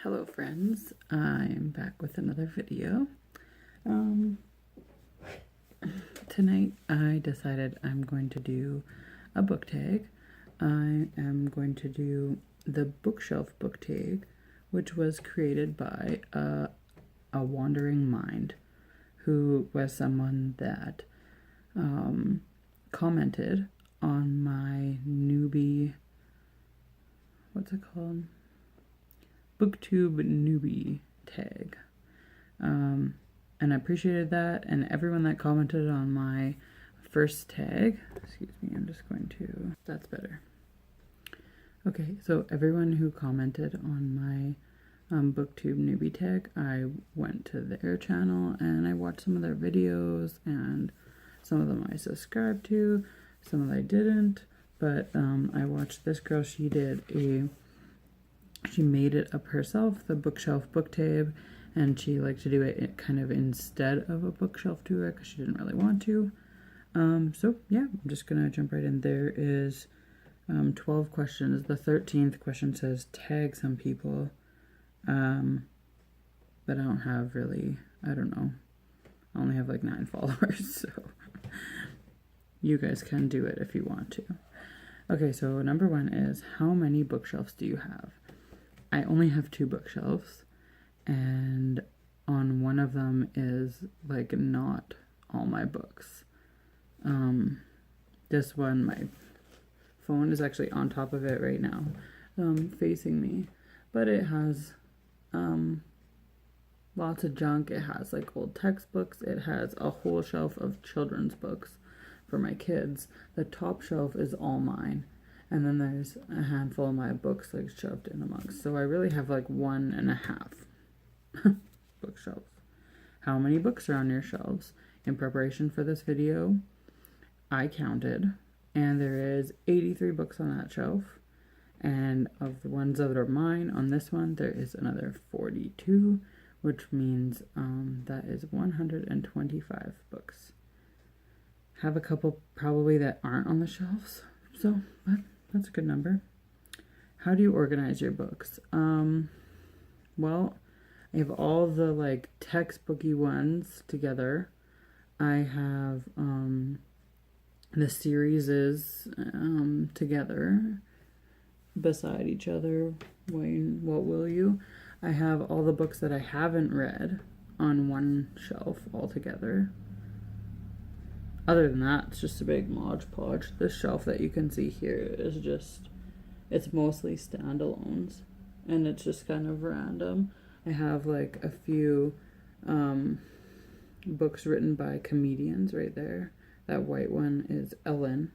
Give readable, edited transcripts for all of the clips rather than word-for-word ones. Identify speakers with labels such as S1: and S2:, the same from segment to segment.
S1: Hello friends, I'm back with another video. Tonight I decided I'm going to do a book tag. I am going to do the bookshelf book tag, which was created by a wandering mind, who was someone that commented on my newbie, what's it called? Booktube newbie tag. And I appreciated that, and everyone that commented on my first tag, excuse me, I'm just going to, that's better. Okay, so everyone who commented on my Booktube newbie tag, I went to their channel and I watched some of their videos, and some of them I subscribed to, some of them I didn't, but I watched this girl. She made it up herself, the bookshelf book tag, and she liked to do it kind of instead of a bookshelf tour because she didn't really want to. So yeah, I'm just gonna jump right in. There is 12 questions. The 13th question says tag some people, but I don't have really, I don't know, I only have like 9 followers, so you guys can do it if you want to. Okay, so number 1 is, how many bookshelves do you have? I only have 2 bookshelves, and on one of them is like not all my books. This one, my phone is actually on top of it right now, facing me, but it has lots of junk. It has like old textbooks. It has a whole shelf of children's books for my kids. The top shelf is all mine. And then there's a handful of my books like shoved in amongst. So I really have like 1.5 bookshelves. How many books are on your shelves? In preparation for this video, I counted, and there is 83 books on that shelf. And of the ones that are mine on this one, there is another 42, which means that is 125 books. Have a couple probably that aren't on the shelves, so but that's a good number. How do you organize your books? Well, I have all the like textbooky ones together. I have the series together beside each other. Wayne, what will you? I have all the books that I haven't read on one shelf all together. Other than that, it's just a big Mod Podge. This shelf that you can see here is just, it's mostly standalones, and it's just kind of random. I have like a few books written by comedians right there. That white one is Ellen,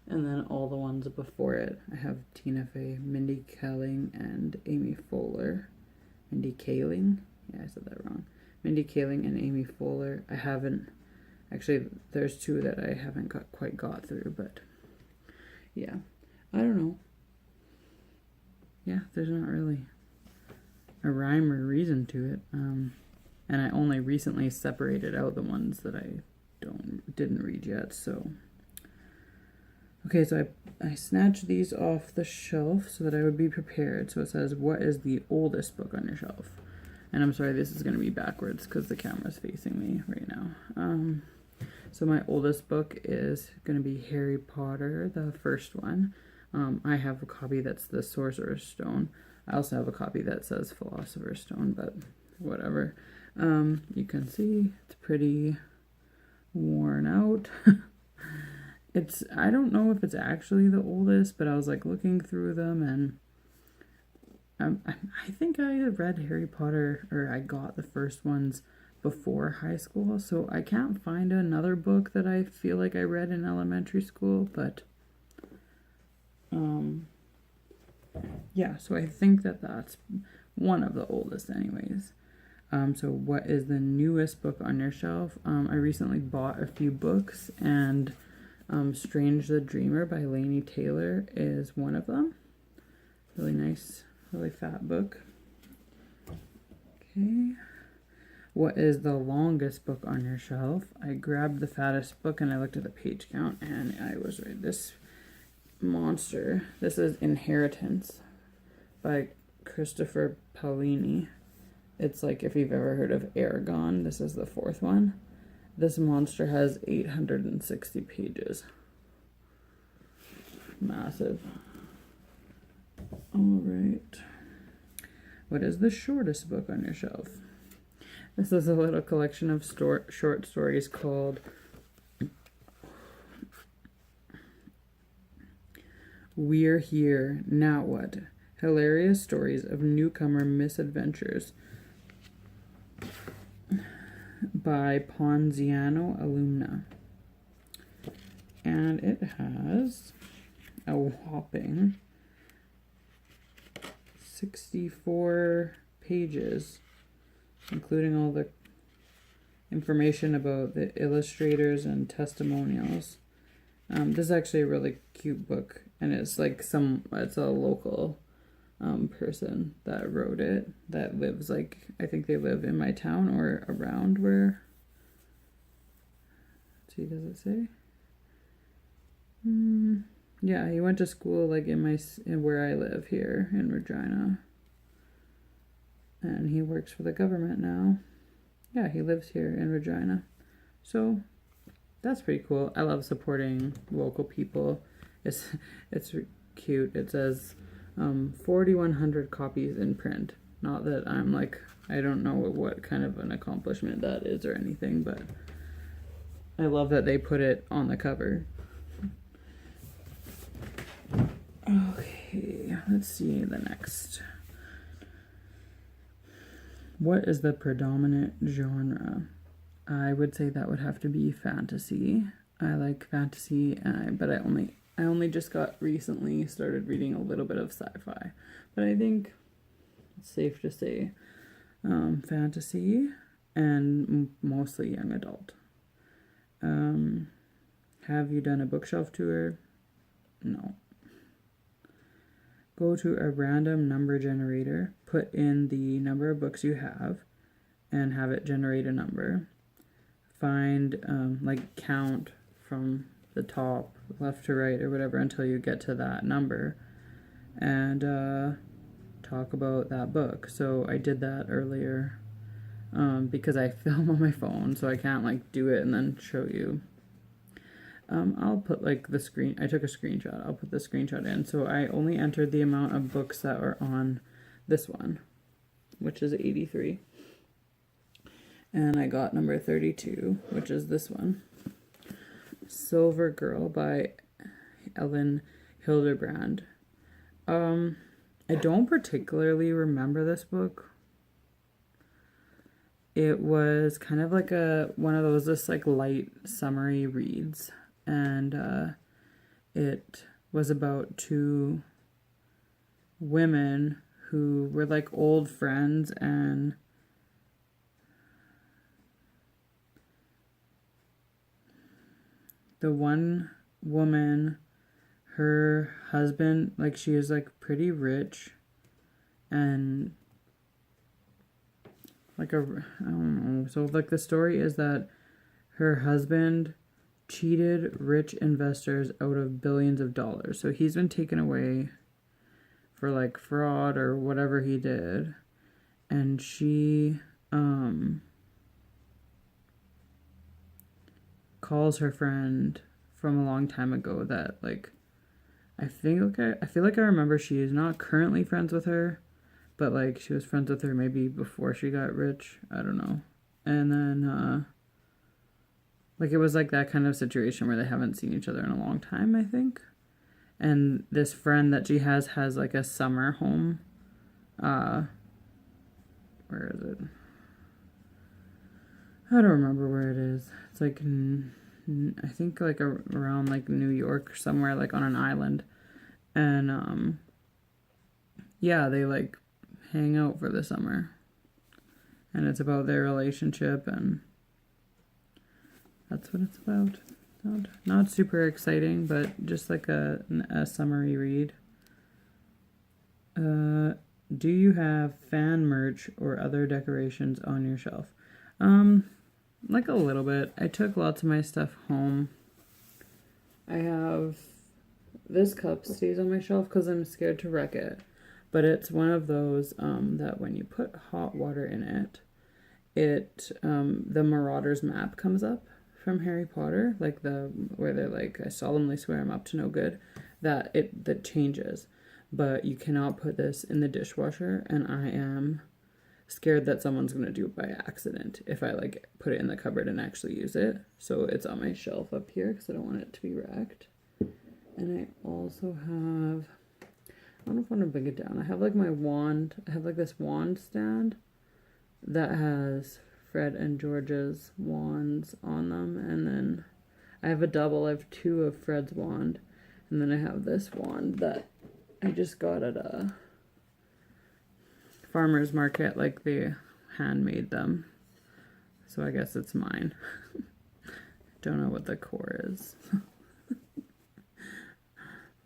S1: and then all the ones before it, I have Tina Fey, Mindy Kaling, and Amy Poehler. Mindy Kaling? Yeah, I said that wrong. Mindy Kaling and Amy Poehler. I haven't, actually, there's 2 that I haven't quite got through, but yeah, I don't know. Yeah, there's not really a rhyme or reason to it. And I only recently separated out the ones that I didn't read yet, so. Okay, so I snatched these off the shelf so that I would be prepared. So it says, what is the oldest book on your shelf? And I'm sorry, this is going to be backwards because the camera's facing me right now. So my oldest book is going to be Harry Potter, the first one. I have a copy that's the Sorcerer's Stone. I also have a copy that says Philosopher's Stone, but whatever. You can see it's pretty worn out. I don't know if it's actually the oldest, but I was like looking through them, and I think I read Harry Potter, or I got the first ones before high school, so I can't find another book that I feel like I read in elementary school, but yeah, so I think that that's one of the oldest anyways. So what is the newest book on your shelf? I recently bought a few books, and Strange the Dreamer by Laini Taylor is one of them. Really nice, really fat book. Okay. What is the longest book on your shelf? I grabbed the fattest book and I looked at the page count, and I was right. This monster, this is Inheritance by Christopher Paolini. It's like, if you've ever heard of Aragon, this is the fourth one. This monster has 860 pages. Massive. All right. What is the shortest book on your shelf? This is a little collection of short stories called We're Here, Now What? Hilarious Stories of Newcomer Misadventures by Ponziano Alumna. And it has a whopping 64 pages, including all the information about the illustrators and testimonials. This is actually a really cute book, and it's like it's a local person that wrote it that lives, like, I think they live in my town or around where. Let's see, does it say? Yeah, he went to school like in where I live here in Regina, and he works for the government now. Yeah, he lives here in Regina, so that's pretty cool. I love supporting local people. It's cute. It says 4,100 copies in print. Not that I'm like, I don't know what kind of an accomplishment that is or anything, but I love that they put it on the cover. Okay, let's see the next. What is the predominant genre? I would say that would have to be fantasy. I like fantasy, but I only just recently started reading a little bit of sci-fi. But I think it's safe to say fantasy and mostly young adult. Have you done a bookshelf tour? No. Go to a random number generator, put in the number of books you have, and have it generate a number. Find, count from the top, left to right, or whatever, until you get to that number, and talk about that book. So I did that earlier, because I film on my phone, so I can't, do it and then show you. I'll put the screen. I took a screenshot. I'll put the screenshot in. So I only entered the amount of books that are on this one, which is 83. And I got number 32, which is this one. Silver Girl by Ellen Hildebrand. I don't particularly remember this book. It was kind of like one of those light summary reads. And it was about two women who were old friends, and the one woman, her husband, she was pretty rich, and I don't know. So the story is that her husband cheated rich investors out of billions of dollars. So he's been taken away for fraud or whatever he did. And she calls her friend from a long time ago that I feel like I remember she is not currently friends with her, but she was friends with her maybe before she got rich. I don't know. And then it was that kind of situation where they haven't seen each other in a long time, I think. And this friend that she has a summer home. Where is it? I don't remember where it is. It's I think around New York, somewhere on an island. And yeah, they hang out for the summer. And it's about their relationship, and that's what it's about. Not super exciting, but just a summary read. Do you have fan merch or other decorations on your shelf? A little bit. I took lots of my stuff home. I have this cup stays on my shelf because I'm scared to wreck it. But it's one of those that when you put hot water in it, the Marauders map comes up from Harry Potter, like where they're like, I solemnly swear I'm up to no good, that changes. But you cannot put this in the dishwasher, and I am scared that someone's gonna do it by accident if I like put it in the cupboard and actually use it. So it's on my shelf up here because I don't want it to be wrecked. And I also have, I don't know if I want to bring it down. I have like my wand. I have like this wand stand that has Fred and George's wands on them, and then I have a double. I have two of Fred's wand, and then I have this wand that I just got at a farmer's market. Like they handmade them, so I guess it's mine. Don't know what the core is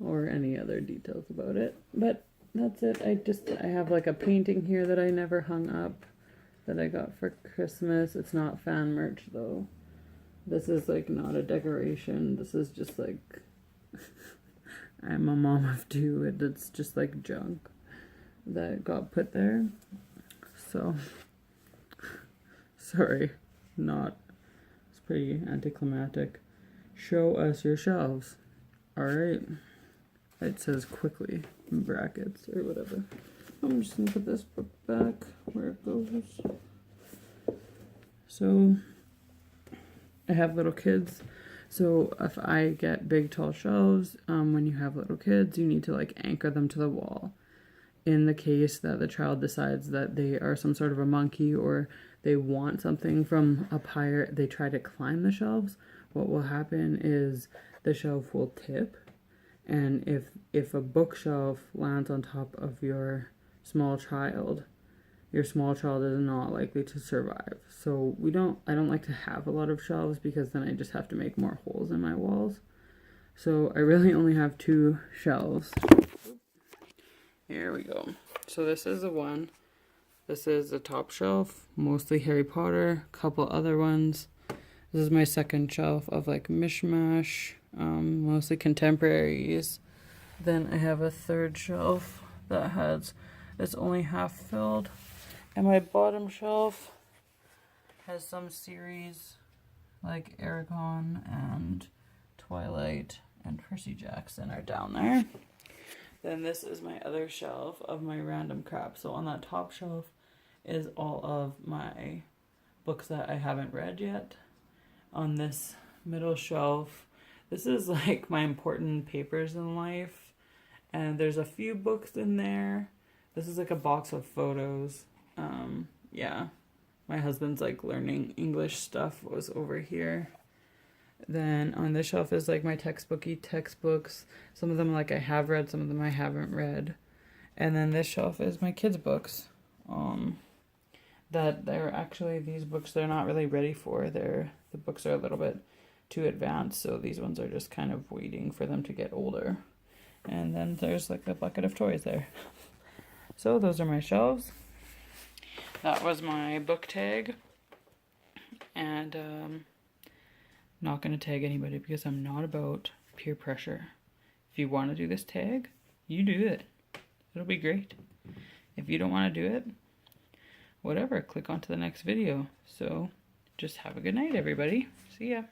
S1: or any other details about it, but that's it. I have like a painting here that I never hung up that I got for Christmas. It's not fan merch though. This is like not a decoration. This is just like I'm a mom of two. It's just like junk that got put there. So sorry, it's pretty anticlimactic. Show us your shelves. Alright. It says quickly in brackets or whatever. I'm just gonna put this book back where it goes. So I have little kids. So if I get big tall shelves, when you have little kids, you need to like anchor them to the wall. In the case that the child decides that they are some sort of a monkey or they want something from up higher, they try to climb the shelves, what will happen is the shelf will tip. And if a bookshelf lands on top of your small child is not likely to survive. So I don't like to have a lot of shelves because then I just have to make more holes in my walls. So I really only have 2 shelves. Here we go. So this is the one. This is the top shelf, mostly Harry Potter, a couple other ones. This is my second shelf of like mishmash, mostly contemporaries. Then I have a third shelf that it's only half filled. And my bottom shelf has some series like Aragon and Twilight and Percy Jackson are down there. Then this is my other shelf of my random crap. So on that top shelf is all of my books that I haven't read yet. On this middle shelf, this is like my important papers in life. And there's a few books in there. This is like a box of photos. Yeah. My husband's like learning English stuff was over here. Then on this shelf is like my textbooks. Some of them like I have read, some of them I haven't read. And then this shelf is my kids' books. That they're actually, these books they're not really ready for. The books are a little bit too advanced, so these ones are just kind of waiting for them to get older. And then there's like a bucket of toys there. So those are my shelves. That was my book tag. And not going to tag anybody because I'm not about peer pressure. If you want to do this tag, you do it. It'll be great. If you don't want to do it, whatever, click on to the next video. So just have a good night, everybody. See ya.